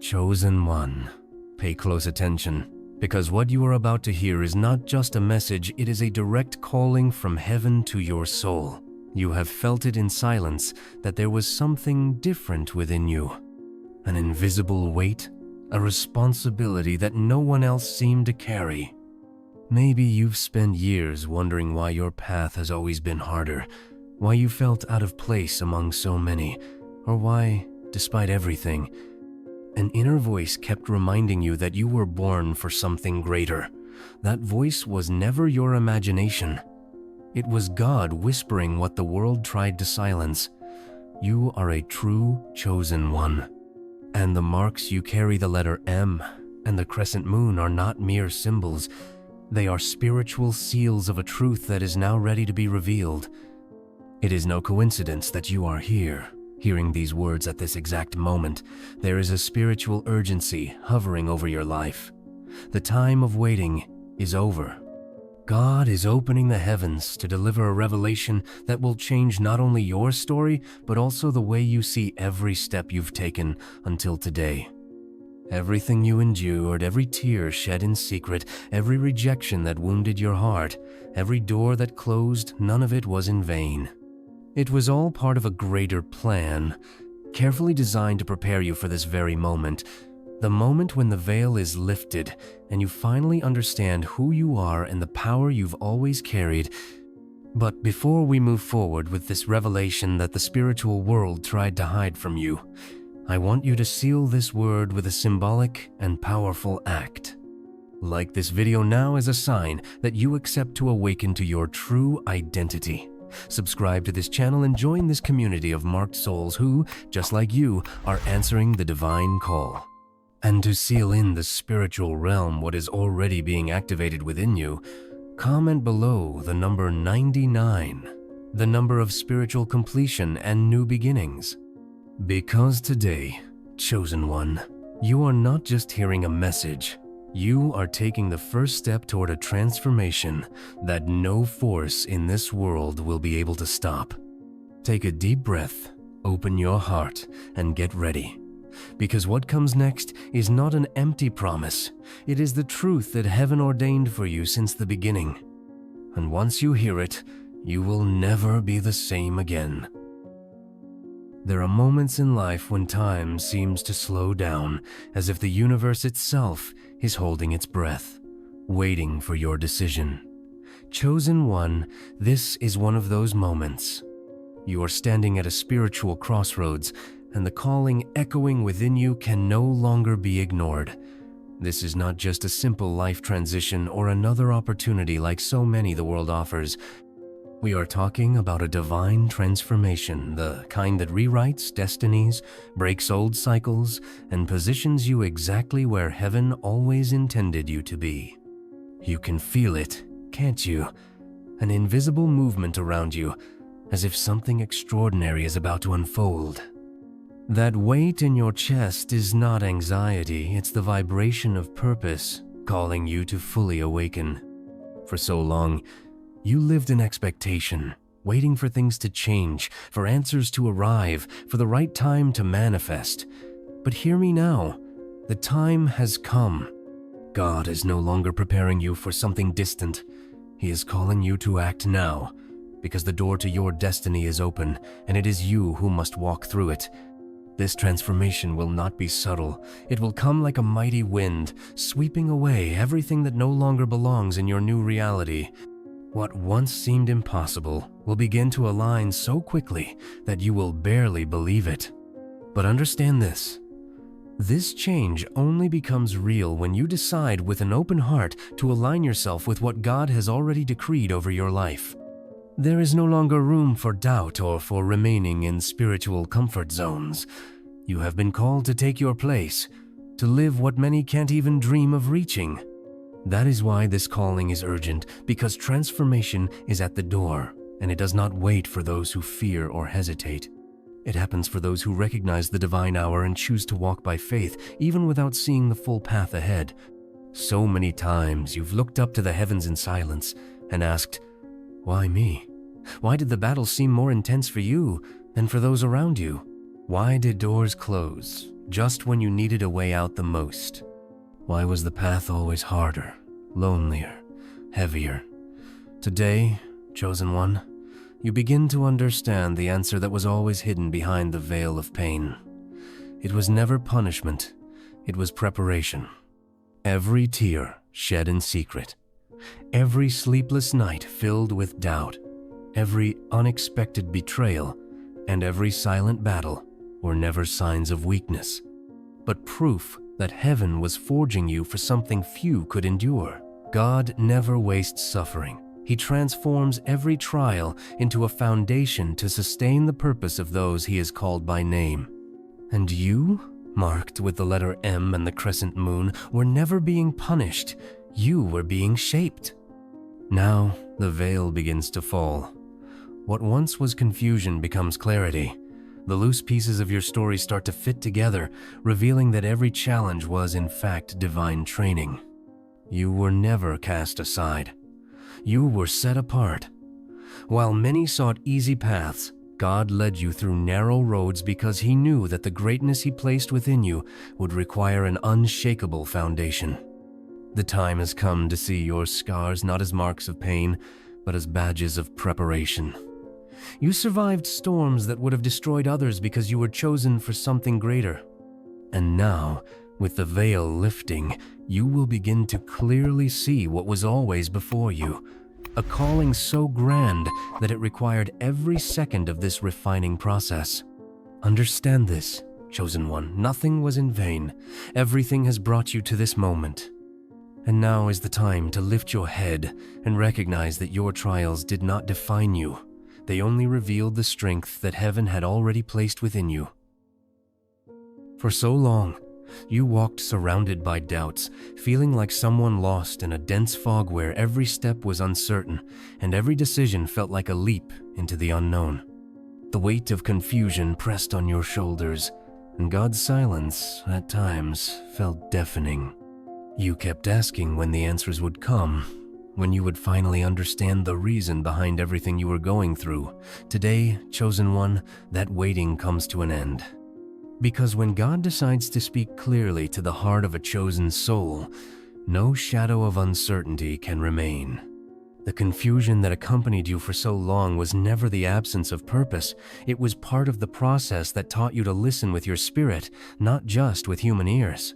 Chosen one, pay close attention, because what you are about to hear is not just a message, it is a direct calling from heaven to your soul. You have felt it in silence that there was something different within you, an invisible weight, a responsibility that no one else seemed to carry. Maybe you've spent years wondering why your path has always been harder, why you felt out of place among so many, or why, despite everything, an inner voice kept reminding you that you were born for something greater. That voice was never your imagination. It was God whispering what the world tried to silence. You are a true chosen one. And the marks you carry, the letter M and the crescent moon, are not mere symbols. They are spiritual seals of a truth that is now ready to be revealed. It is no coincidence that you are here, hearing these words at this exact moment. There is a spiritual urgency hovering over your life. The time of waiting is over. God is opening the heavens to deliver a revelation that will change not only your story, but also the way you see every step you've taken until today. Everything you endured, every tear shed in secret, every rejection that wounded your heart, every door that closed, none of it was in vain. It was all part of a greater plan, carefully designed to prepare you for this very moment. The moment when the veil is lifted and you finally understand who you are and the power you've always carried. But before we move forward with this revelation that the spiritual world tried to hide from you, I want you to seal this word with a symbolic and powerful act. Like this video now as a sign that you accept to awaken to your true identity. Subscribe to this channel and join this community of marked souls who, just like you, are answering the divine call. And to seal in the spiritual realm what is already being activated within you, comment below the number 99, the number of spiritual completion and new beginnings. Because today, chosen one, you are not just hearing a message, you are taking the first step toward a transformation that no force in this world will be able to stop. Take a deep breath, open your heart, and get ready. Because what comes next is not an empty promise. It is the truth that heaven ordained for you since the beginning. And once you hear it, you will never be the same again. There are moments in life when time seems to slow down, as if the universe itself is holding its breath, waiting for your decision. Chosen one, this is one of those moments. You are standing at a spiritual crossroads, and the calling echoing within you can no longer be ignored. This is not just a simple life transition or another opportunity like so many the world offers. We are talking about a divine transformation, the kind that rewrites destinies, breaks old cycles, and positions you exactly where heaven always intended you to be. You can feel it, can't you? An invisible movement around you, as if something extraordinary is about to unfold. That weight in your chest is not anxiety, it's the vibration of purpose calling you to fully awaken. For so long, you lived in expectation, waiting for things to change, for answers to arrive, for the right time to manifest. But hear me now, the time has come. God is no longer preparing you for something distant. He is calling you to act now, because the door to your destiny is open, and it is you who must walk through it. This transformation will not be subtle. It will come like a mighty wind, sweeping away everything that no longer belongs in your new reality. What once seemed impossible will begin to align so quickly that you will barely believe it. But understand this. This change only becomes real when you decide with an open heart to align yourself with what God has already decreed over your life. There is no longer room for doubt or for remaining in spiritual comfort zones. You have been called to take your place, to live what many can't even dream of reaching. That is why this calling is urgent, because transformation is at the door, and it does not wait for those who fear or hesitate. It happens for those who recognize the divine hour and choose to walk by faith, even without seeing the full path ahead. So many times you've looked up to the heavens in silence and asked, "Why me? Why did the battle seem more intense for you than for those around you? Why did doors close just when you needed a way out the most? Why was the path always harder, lonelier, heavier? Today, chosen one, you begin to understand the answer that was always hidden behind the veil of pain. It was never punishment, it was preparation. Every tear shed in secret, every sleepless night filled with doubt, every unexpected betrayal, and every silent battle were never signs of weakness, but proof that heaven was forging you for something few could endure. God never wastes suffering. He transforms every trial into a foundation to sustain the purpose of those he has called by name. And you, marked with the letter M and the crescent moon, were never being punished. You were being shaped. Now the veil begins to fall. What once was confusion becomes clarity. The loose pieces of your story start to fit together, revealing that every challenge was in fact divine training. You were never cast aside. You were set apart. While many sought easy paths, God led you through narrow roads because he knew that the greatness he placed within you would require an unshakable foundation. The time has come to see your scars not as marks of pain, but as badges of preparation. You survived storms that would have destroyed others because you were chosen for something greater. And now, with the veil lifting, you will begin to clearly see what was always before you, a calling so grand that it required every second of this refining process. Understand this, chosen one, nothing was in vain. Everything has brought you to this moment. And now is the time to lift your head and recognize that your trials did not define you. They only revealed the strength that heaven had already placed within you. For so long, you walked surrounded by doubts, feeling like someone lost in a dense fog where every step was uncertain and every decision felt like a leap into the unknown. The weight of confusion pressed on your shoulders, and God's silence, at times, felt deafening. You kept asking when the answers would come, when you would finally understand the reason behind everything you were going through. Today, chosen one, that waiting comes to an end. Because when God decides to speak clearly to the heart of a chosen soul, no shadow of uncertainty can remain. The confusion that accompanied you for so long was never the absence of purpose. It was part of the process that taught you to listen with your spirit, not just with human ears.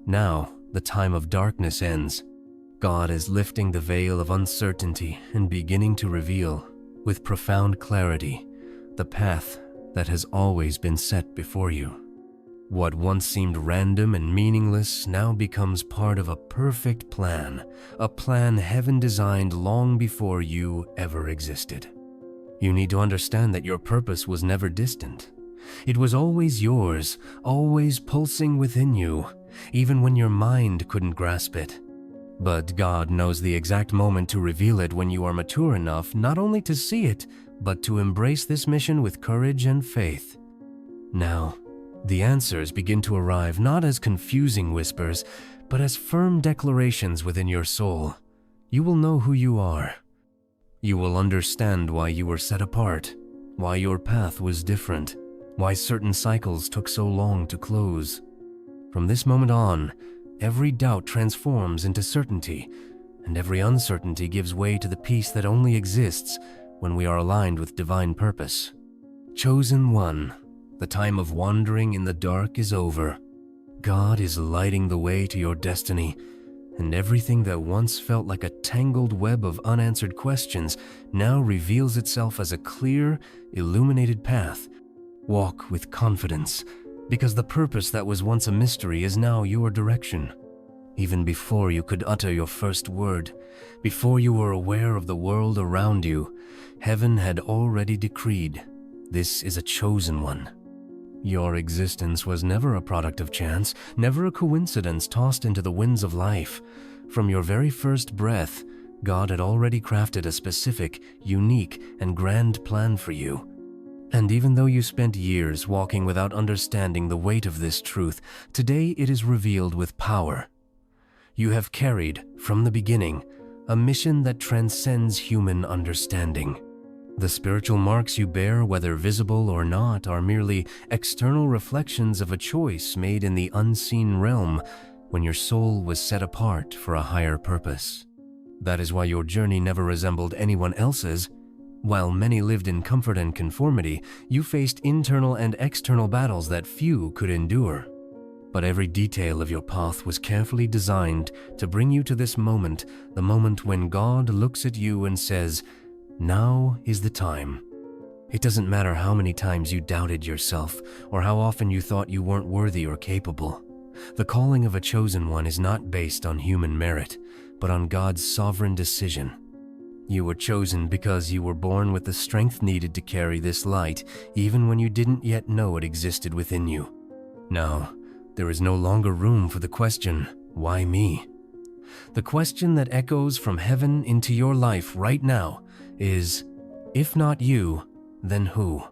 Now, the time of darkness ends. God is lifting the veil of uncertainty and beginning to reveal, with profound clarity, the path that has always been set before you. What once seemed random and meaningless now becomes part of a perfect plan, a plan heaven designed long before you ever existed. You need to understand that your purpose was never distant. It was always yours, always pulsing within you, even when your mind couldn't grasp it. But God knows the exact moment to reveal it when you are mature enough not only to see it, but to embrace this mission with courage and faith. Now, the answers begin to arrive not as confusing whispers, but as firm declarations within your soul. You will know who you are. You will understand why you were set apart, why your path was different, why certain cycles took so long to close. From this moment on, every doubt transforms into certainty, and every uncertainty gives way to the peace that only exists when we are aligned with divine purpose. Chosen one, the time of wandering in the dark is over. God is lighting the way to your destiny, and everything that once felt like a tangled web of unanswered questions now reveals itself as a clear, illuminated path. Walk with confidence, because the purpose that was once a mystery is now your direction. Even before you could utter your first word, before you were aware of the world around you, heaven had already decreed, this is a chosen one. Your existence was never a product of chance, never a coincidence tossed into the winds of life. From your very first breath, God had already crafted a specific, unique, and grand plan for you. And even though you spent years walking without understanding the weight of this truth, today it is revealed with power. You have carried, from the beginning, a mission that transcends human understanding. The spiritual marks you bear, whether visible or not, are merely external reflections of a choice made in the unseen realm when your soul was set apart for a higher purpose. That is why your journey never resembled anyone else's. While many lived in comfort and conformity, you faced internal and external battles that few could endure. But every detail of your path was carefully designed to bring you to this moment, the moment when God looks at you and says, "Now is the time." It doesn't matter how many times you doubted yourself or how often you thought you weren't worthy or capable. The calling of a chosen one is not based on human merit, but on God's sovereign decision. You were chosen because you were born with the strength needed to carry this light, even when you didn't yet know it existed within you. Now, there is no longer room for the question, "Why me?" The question that echoes from heaven into your life right now is, if not you, then who?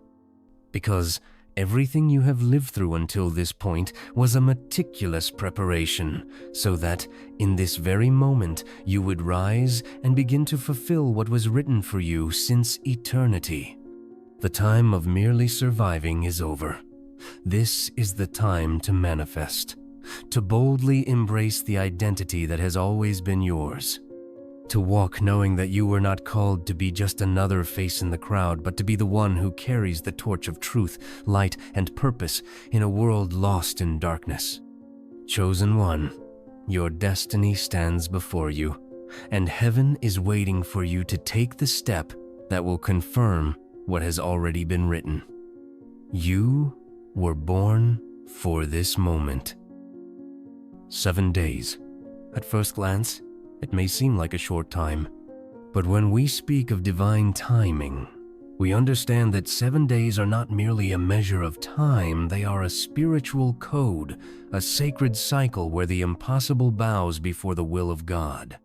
Because everything you have lived through until this point was a meticulous preparation, so that in this very moment you would rise and begin to fulfill what was written for you since eternity. The time of merely surviving is over. This is the time to manifest, to boldly embrace the identity that has always been yours. To walk knowing that you were not called to be just another face in the crowd, but to be the one who carries the torch of truth, light, and purpose in a world lost in darkness. Chosen one, your destiny stands before you, and heaven is waiting for you to take the step that will confirm what has already been written. You were born for this moment. 7 days. At first glance, it may seem like a short time, but when we speak of divine timing, we understand that 7 days are not merely a measure of time, they are a spiritual code, a sacred cycle where the impossible bows before the will of God.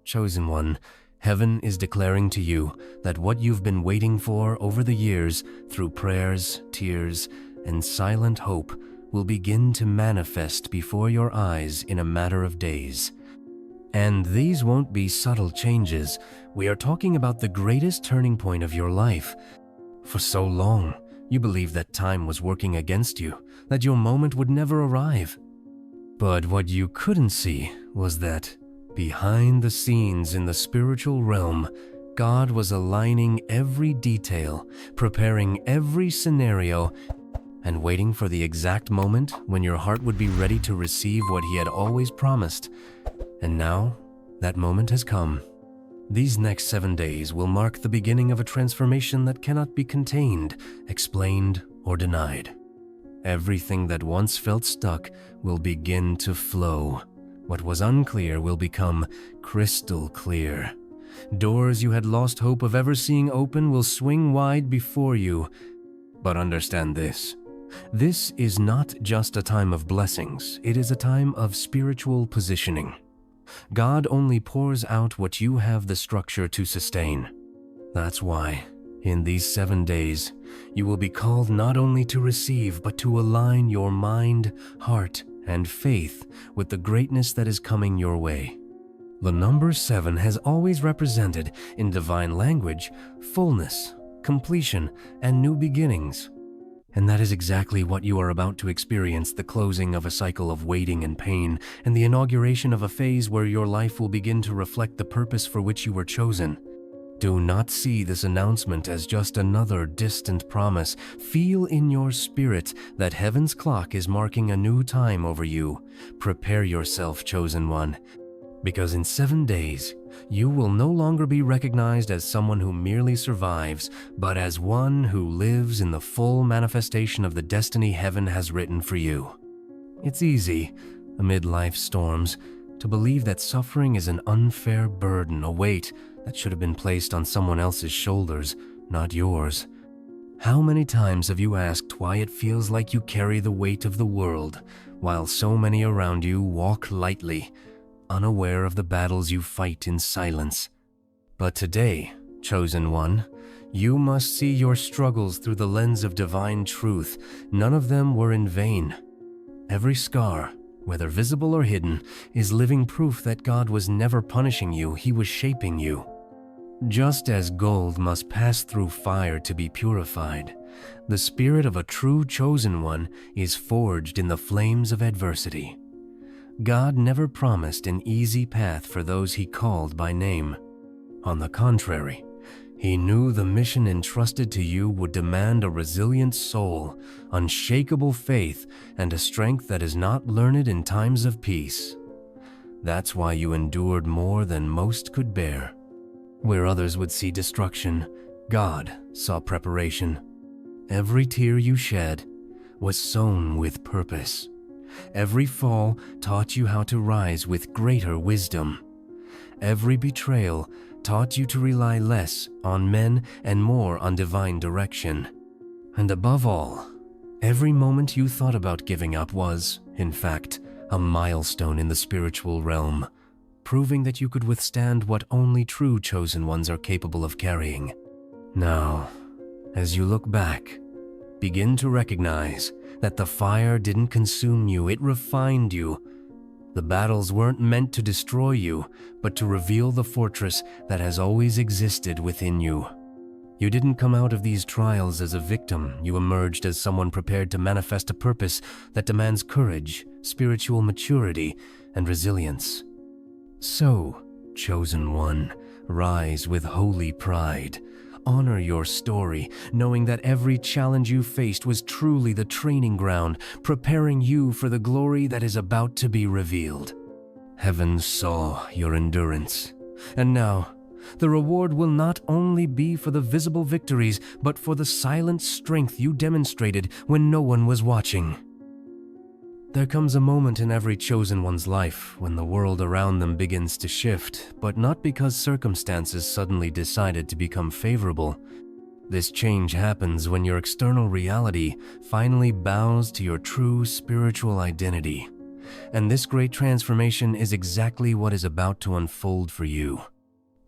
Chosen one, heaven is declaring to you that what you've been waiting for over the years, through prayers, tears, and silent hope, will begin to manifest before your eyes in a matter of days. And these won't be subtle changes. We are talking about the greatest turning point of your life. For so long, you believed that time was working against you, that your moment would never arrive. But what you couldn't see was that, behind the scenes in the spiritual realm, God was aligning every detail, preparing every scenario, and waiting for the exact moment when your heart would be ready to receive what He had always promised. And now, that moment has come. These next 7 days will mark the beginning of a transformation that cannot be contained, explained, or denied. Everything that once felt stuck will begin to flow. What was unclear will become crystal clear. Doors you had lost hope of ever seeing open will swing wide before you. But understand this. This is not just a time of blessings, it is a time of spiritual positioning. God only pours out what you have the structure to sustain. That's why, in these 7 days, you will be called not only to receive, but to align your mind, heart, and faith with the greatness that is coming your way. The number 7 has always represented, in divine language, fullness, completion, and new beginnings. And that is exactly what you are about to experience, the closing of a cycle of waiting and pain, and the inauguration of a phase where your life will begin to reflect the purpose for which you were chosen. Do not see this announcement as just another distant promise. Feel in your spirit that heaven's clock is marking a new time over you. Prepare yourself, chosen one, because in 7 days, you will no longer be recognized as someone who merely survives, but as one who lives in the full manifestation of the destiny heaven has written for you. It's easy, amid life's storms, to believe that suffering is an unfair burden, a weight that should have been placed on someone else's shoulders, not yours. How many times have you asked why it feels like you carry the weight of the world, while so many around you walk lightly, unaware of the battles you fight in silence? But today, chosen one, you must see your struggles through the lens of divine truth. None of them were in vain. Every scar, whether visible or hidden, is living proof that God was never punishing you, He was shaping you. Just as gold must pass through fire to be purified, the spirit of a true chosen one is forged in the flames of adversity. God never promised an easy path for those he called by name. On the contrary, he knew the mission entrusted to you would demand a resilient soul, unshakable faith, and a strength that is not learned in times of peace. That's why you endured more than most could bear. Where others would see destruction, God saw preparation. Every tear you shed was sown with purpose. Every fall taught you how to rise with greater wisdom. Every betrayal taught you to rely less on men and more on divine direction. And above all, every moment you thought about giving up was, in fact, a milestone in the spiritual realm, proving that you could withstand what only true chosen ones are capable of carrying. Now, as you look back, begin to recognize that the fire didn't consume you, it refined you. The battles weren't meant to destroy you, but to reveal the fortress that has always existed within you. You didn't come out of these trials as a victim, you emerged as someone prepared to manifest a purpose that demands courage, spiritual maturity, and resilience. So, chosen one, rise with holy pride. Honor your story, knowing that every challenge you faced was truly the training ground, preparing you for the glory that is about to be revealed. Heaven saw your endurance, and now, the reward will not only be for the visible victories, but for the silent strength you demonstrated when no one was watching. There comes a moment in every chosen one's life when the world around them begins to shift, but not because circumstances suddenly decided to become favorable. This change happens when your external reality finally bows to your true spiritual identity. And this great transformation is exactly what is about to unfold for you.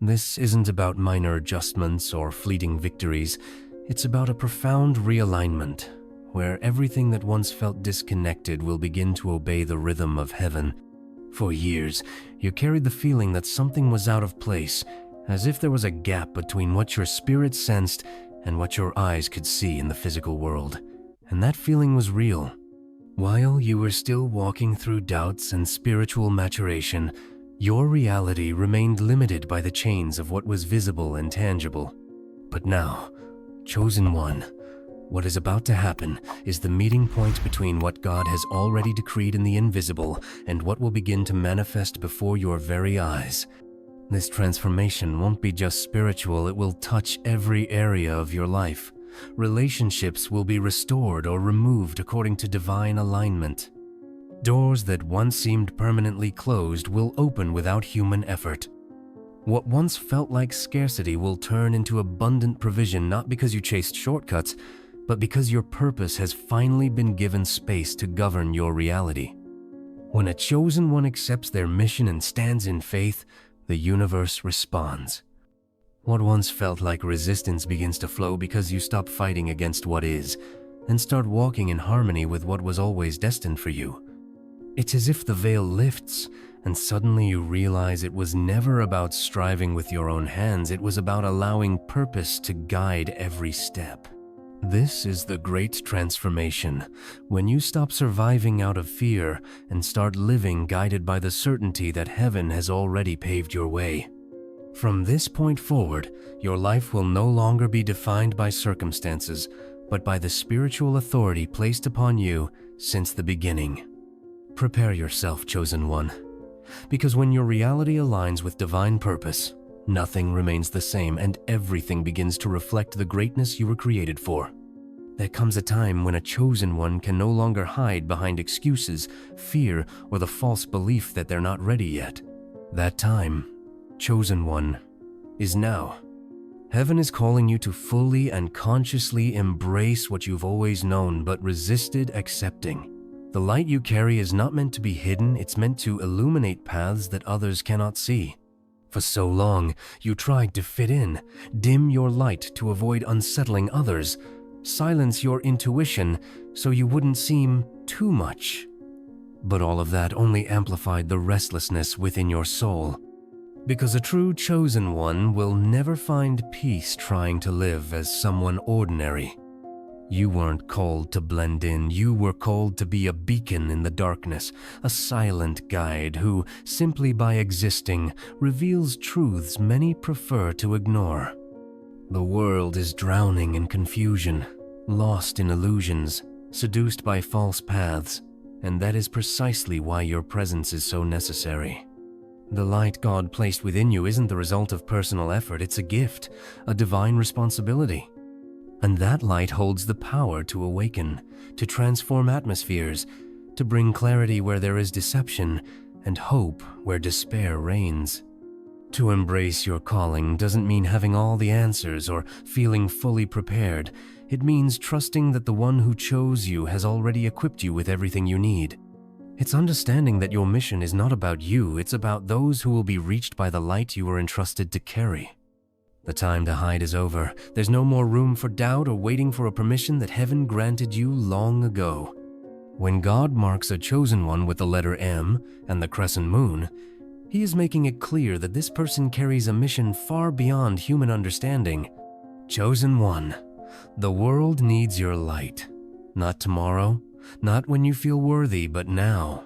This isn't about minor adjustments or fleeting victories. It's about a profound realignment, where everything that once felt disconnected will begin to obey the rhythm of heaven. For years, you carried the feeling that something was out of place, as if there was a gap between what your spirit sensed and what your eyes could see in the physical world. And that feeling was real. While you were still walking through doubts and spiritual maturation, your reality remained limited by the chains of what was visible and tangible. But now, chosen one, what is about to happen is the meeting point between what God has already decreed in the invisible and what will begin to manifest before your very eyes. This transformation won't be just spiritual, it will touch every area of your life. Relationships will be restored or removed according to divine alignment. Doors that once seemed permanently closed will open without human effort. What once felt like scarcity will turn into abundant provision, not because you chased shortcuts, but because your purpose has finally been given space to govern your reality. When a chosen one accepts their mission and stands in faith, the universe responds. What once felt like resistance begins to flow because you stop fighting against what is and start walking in harmony with what was always destined for you. It's as if the veil lifts, and suddenly you realize it was never about striving with your own hands, it was about allowing purpose to guide every step. This is the great transformation, when you stop surviving out of fear and start living guided by the certainty that heaven has already paved your way. From this point forward, your life will no longer be defined by circumstances, but by the spiritual authority placed upon you since the beginning. Prepare yourself, chosen one, because when your reality aligns with divine purpose, nothing remains the same and everything begins to reflect the greatness you were created for. There comes a time when a chosen one can no longer hide behind excuses, fear, or the false belief that they're not ready yet. That time, chosen one, is now. Heaven is calling you to fully and consciously embrace what you've always known but resisted accepting. The light you carry is not meant to be hidden, it's meant to illuminate paths that others cannot see. For so long, you tried to fit in, dim your light to avoid unsettling others, silence your intuition so you wouldn't seem too much. But all of that only amplified the restlessness within your soul. Because a true chosen one will never find peace trying to live as someone ordinary. You weren't called to blend in, you were called to be a beacon in the darkness, a silent guide who, simply by existing, reveals truths many prefer to ignore. The world is drowning in confusion, lost in illusions, seduced by false paths, and that is precisely why your presence is so necessary. The light God placed within you isn't the result of personal effort, it's a gift, a divine responsibility. And that light holds the power to awaken, to transform atmospheres, to bring clarity where there is deception, and hope where despair reigns. To embrace your calling doesn't mean having all the answers or feeling fully prepared. It means trusting that the one who chose you has already equipped you with everything you need. It's understanding that your mission is not about you, it's about those who will be reached by the light you were entrusted to carry. The time to hide is over. There's no more room for doubt or waiting for a permission that heaven granted you long ago. When God marks a chosen one with the letter M and the Crescent Moon, He is making it clear that this person carries a mission far beyond human understanding. Chosen one, the world needs your light. Not tomorrow, not when you feel worthy, but now.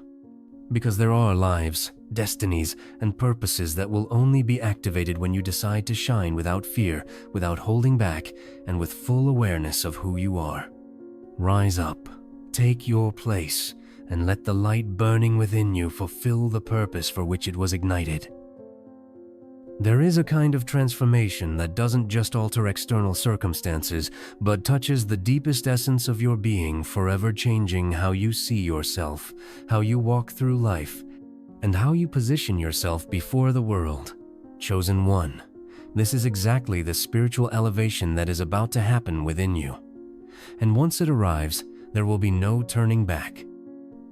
Because there are lives, destinies, and purposes that will only be activated when you decide to shine without fear, without holding back, and with full awareness of who you are. Rise up, take your place, and let the light burning within you fulfill the purpose for which it was ignited. There is a kind of transformation that doesn't just alter external circumstances, but touches the deepest essence of your being, forever changing how you see yourself, how you walk through life, and how you position yourself before the world. Chosen one, this is exactly the spiritual elevation that is about to happen within you. And once it arrives, there will be no turning back.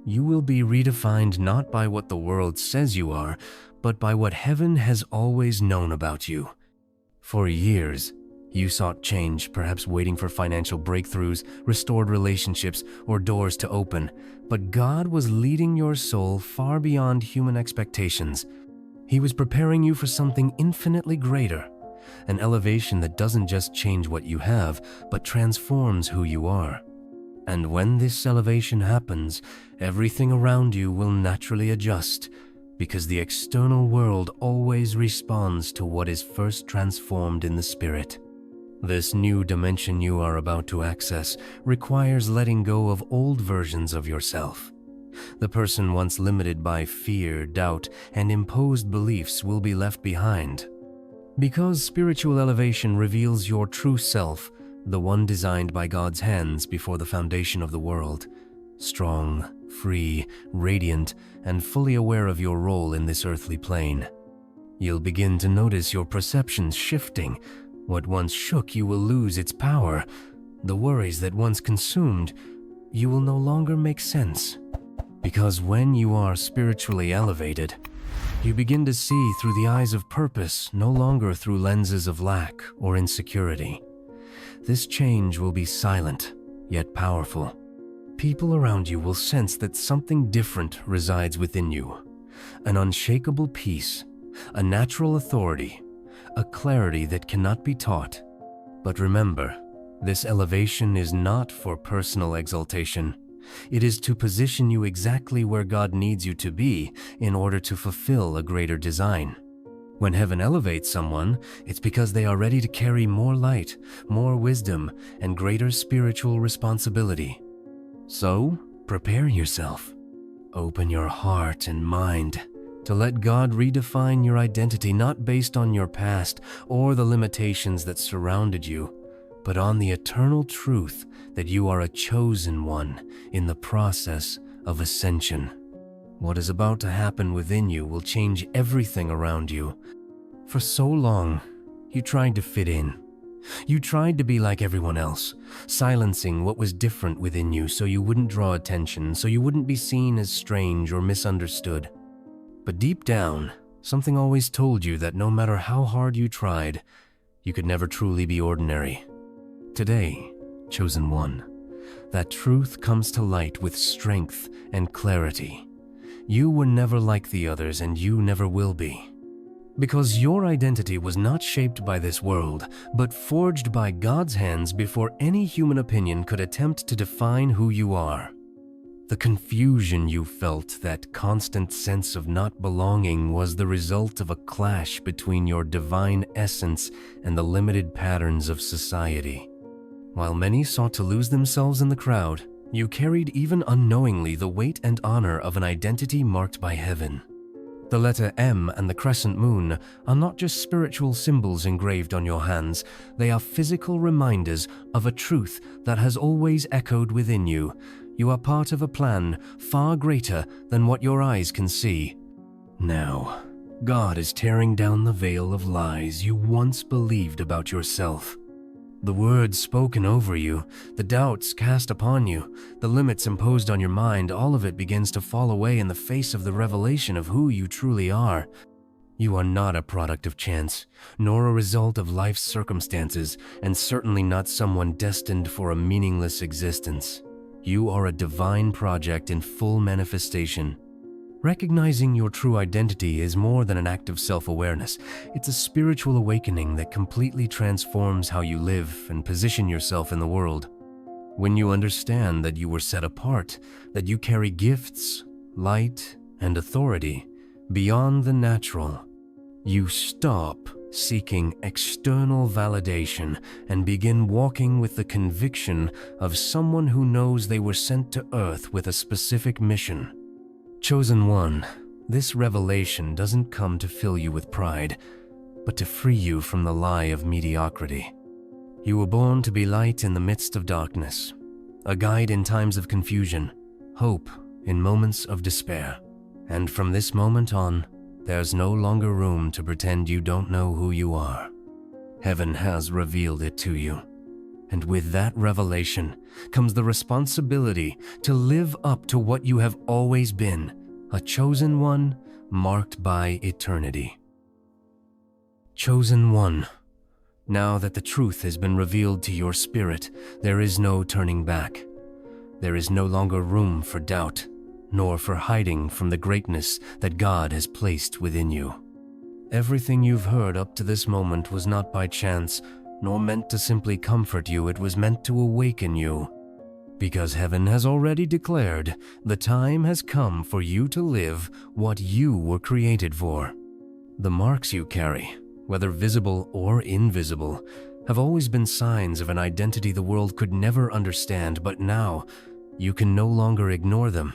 You will be redefined not by what the world says you are, but by what heaven has always known about you. For years, you sought change, perhaps waiting for financial breakthroughs, restored relationships, or doors to open. But God was leading your soul far beyond human expectations. He was preparing you for something infinitely greater, an elevation that doesn't just change what you have, but transforms who you are. And when this elevation happens, everything around you will naturally adjust, because the external world always responds to what is first transformed in the spirit. This new dimension you are about to access requires letting go of old versions of yourself. The person once limited by fear, doubt, and imposed beliefs will be left behind. Because spiritual elevation reveals your true self, the one designed by God's hands before the foundation of the world. Strong, free, radiant, and fully aware of your role in this earthly plane. You'll begin to notice your perceptions shifting. What once shook you will lose its power. The worries that once consumed you will no longer make sense. Because when you are spiritually elevated, you begin to see through the eyes of purpose, no longer through lenses of lack or insecurity. This change will be silent, yet powerful. People around you will sense that something different resides within you. An unshakable peace, a natural authority, a clarity that cannot be taught. But remember, this elevation is not for personal exaltation. It is to position you exactly where God needs you to be in order to fulfill a greater design. When heaven elevates someone, it's because they are ready to carry more light, more wisdom, and greater spiritual responsibility. So, prepare yourself. Open your heart and mind to let God redefine your identity, not based on your past or the limitations that surrounded you, but on the eternal truth that you are a chosen one in the process of ascension. What is about to happen within you will change everything around you. For so long, you tried to fit in. You tried to be like everyone else, silencing what was different within you so you wouldn't draw attention, so you wouldn't be seen as strange or misunderstood. But deep down, something always told you that no matter how hard you tried, you could never truly be ordinary. Today, chosen one, that truth comes to light with strength and clarity. You were never like the others, and you never will be. Because your identity was not shaped by this world, but forged by God's hands before any human opinion could attempt to define who you are. The confusion you felt, that constant sense of not belonging, was the result of a clash between your divine essence and the limited patterns of society. While many sought to lose themselves in the crowd, you carried even unknowingly the weight and honor of an identity marked by heaven. The letter M and the crescent moon are not just spiritual symbols engraved on your hands, they are physical reminders of a truth that has always echoed within you. You are part of a plan far greater than what your eyes can see. Now, God is tearing down the veil of lies you once believed about yourself. The words spoken over you, the doubts cast upon you, the limits imposed on your mind, all of it begins to fall away in the face of the revelation of who you truly are. You are not a product of chance, nor a result of life's circumstances, and certainly not someone destined for a meaningless existence. You are a divine project in full manifestation. Recognizing your true identity is more than an act of self-awareness. It's a spiritual awakening that completely transforms how you live and position yourself in the world. When you understand that you were set apart, that you carry gifts, light, and authority beyond the natural, you stop seeking external validation and begin walking with the conviction of someone who knows they were sent to Earth with a specific mission. Chosen one, this revelation doesn't come to fill you with pride, but to free you from the lie of mediocrity. You were born to be light in the midst of darkness, a guide in times of confusion, hope in moments of despair. And from this moment on, there's no longer room to pretend you don't know who you are. Heaven has revealed it to you. And with that revelation comes the responsibility to live up to what you have always been, a chosen one marked by eternity. Chosen one, now that the truth has been revealed to your spirit, there is no turning back. There is no longer room for doubt, nor for hiding from the greatness that God has placed within you. Everything you've heard up to this moment was not by chance, nor meant to simply comfort you. It was meant to awaken you. Because heaven has already declared the time has come for you to live what you were created for. The marks you carry, whether visible or invisible, have always been signs of an identity the world could never understand, but now you can no longer ignore them.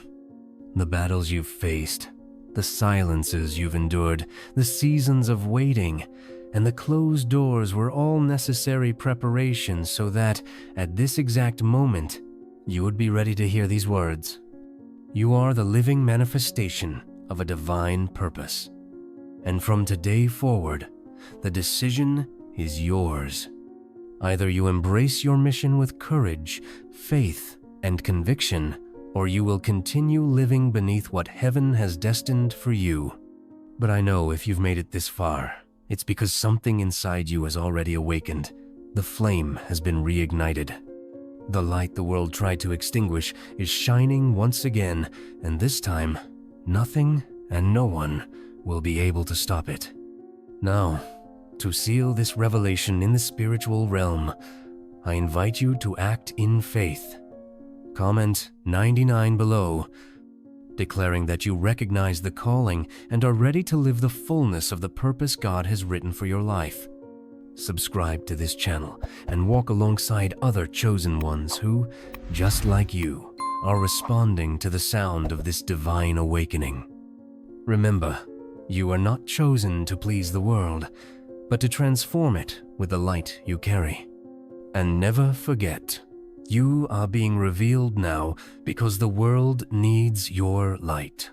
The battles you've faced, the silences you've endured, the seasons of waiting, and the closed doors were all necessary preparations so that, at this exact moment, you would be ready to hear these words. You are the living manifestation of a divine purpose. And from today forward, the decision is yours. Either you embrace your mission with courage, faith, and conviction, or you will continue living beneath what heaven has destined for you. But I know if you've made it this far, it's because something inside you has already awakened. The flame has been reignited. The light the world tried to extinguish is shining once again, and this time, nothing and no one will be able to stop it. Now, to seal this revelation in the spiritual realm, I invite you to act in faith. Comment 99 below, declaring that you recognize the calling and are ready to live the fullness of the purpose God has written for your life. Subscribe to this channel and walk alongside other chosen ones who, just like you, are responding to the sound of this divine awakening. Remember, you are not chosen to please the world, but to transform it with the light you carry. And never forget, you are being revealed now because the world needs your light.